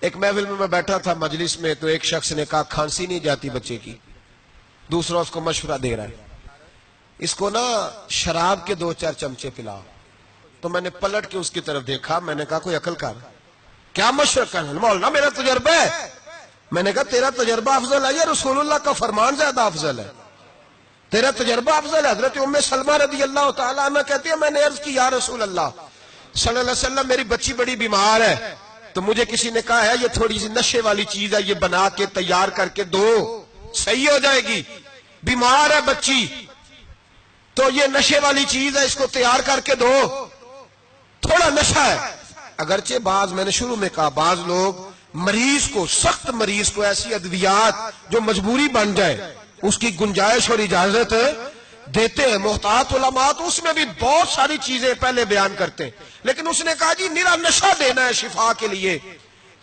ایک محفل میں بیٹھا تھا مجلس میں، تو ایک شخص نے کہا کھانسی نہیں جاتی بچے کی، دوسرا اس کو مشورہ دے رہا ہے اس کو نا شراب کے 2-4 چمچے پلا۔ تو میں نے پلٹ کے اس کی طرف دیکھا، میں نے کہا کوئی عقل کر، کیا مشورہ کرنا مولانا، میرا تجربہ ہے۔ میں نے کہا تیرا تجربہ افضل ہے یا رسول اللہ کا فرمان زیادہ افضل ہے؟ تیرا تجربہ افضل ہے۔ حضرت ام سلمہ رضی اللہ تعالیٰ عنہ کہتی ہے میں نے عرض کی یا رسول اللہ صلی اللہ علیہ وسلم میری بچی بڑی بیمار ہے، تو مجھے کسی نے کہا ہے یہ تھوڑی سی نشے والی چیز ہے، یہ بنا کے تیار کر کے دو صحیح ہو جائے گی، بیمار ہے بچی تو یہ نشے والی چیز ہے، اس کو تیار کر کے دو، تھوڑا نشہ ہے۔ اگرچہ بعض، میں نے شروع میں کہا، بعض لوگ مریض کو، سخت مریض کو ایسی ادویات جو مجبوری بن جائے اس کی گنجائش اور اجازت دیتے ہیں۔ محتاط علماء تو اس میں بھی بہت ساری چیزیں پہلے بیان کرتے ہیں، لیکن اس نے کہا جی نرا نشہ دینا ہے شفا کے لیے۔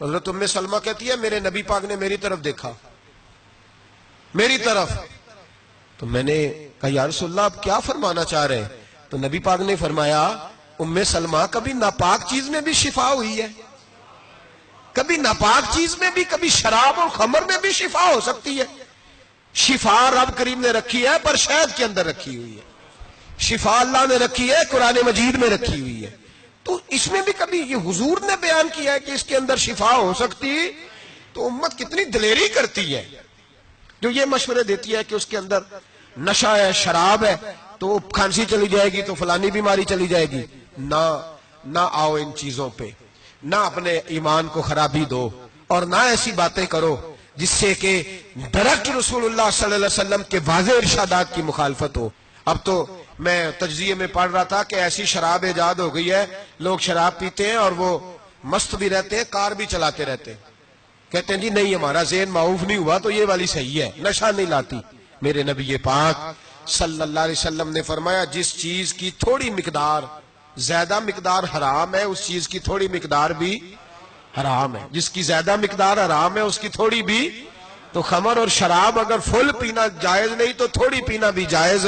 حضرت ام سلمہ کہتی ہے میرے نبی پاک نے میری طرف دیکھا، میری طرف، تو میں نے کہا یا رسول اللہ آپ کیا فرمانا چاہ رہے ہیں؟ تو نبی پاک نے فرمایا ام سلمہ کبھی ناپاک چیز میں بھی شفا ہوئی ہے، کبھی ناپاک چیز میں بھی، کبھی شراب اور خمر میں بھی شفا ہو سکتی ہے۔ شفا رب کریم نے رکھی ہے پر شہد کے اندر رکھی ہوئی ہے، شفا اللہ نے رکھی ہے قرآن مجید میں رکھی ہوئی ہے، تو اس میں بھی کبھی یہ حضور نے بیان کیا ہے کہ اس کے اندر شفا ہو سکتی، تو امت کتنی دلیری کرتی ہے جو یہ مشورے دیتی ہے کہ اس کے اندر نشہ ہے، شراب ہے، تو کھانسی چلی جائے گی تو فلانی بیماری چلی جائے گی۔ نہ آؤ ان چیزوں پہ، نہ اپنے ایمان کو خرابی دو، اور نہ ایسی باتیں کرو جس سے کہ ڈائریکٹ رسول اللہ صلی اللہ علیہ وسلم کے واضح ارشادات کی مخالفت ہو۔ اب تو میں تجزیے میں پڑھ رہا تھا کہ ایسی شراب ایجاد ہو گئی ہے، لوگ شراب پیتے ہیں اور وہ مست بھی رہتے ہیں، کار بھی چلاتے رہتے ہیں، کہتے ہیں جی نہیں ہمارا ذہن معاف نہیں ہوا تو یہ والی صحیح ہے، نشہ نہیں لاتی۔ میرے نبی پاک صلی اللہ علیہ وسلم نے فرمایا جس چیز کی تھوڑی مقدار، زیادہ مقدار حرام ہے اس چیز کی تھوڑی مقدار بھی حرام ہے، جس کی زیادہ مقدار حرام ہے اس کی تھوڑی بھی۔ تو خمر اور شراب اگر فل پینا جائز نہیں تو تھوڑی پینا بھی جائز،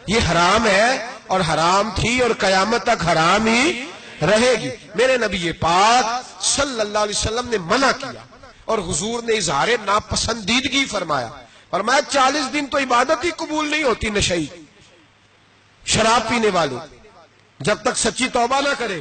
یہ حرام ہے اور حرام تھی اور قیامت تک حرام ہی رہے گی۔ میرے نبی پاک صلی اللہ علیہ وسلم نے منع کیا اور حضور نے اظہار ناپسندیدگی فرمایا، فرمایا 40 دن تو عبادت ہی قبول نہیں ہوتی نشئی شراب پینے والے، جب تک سچی توبہ نہ کرے۔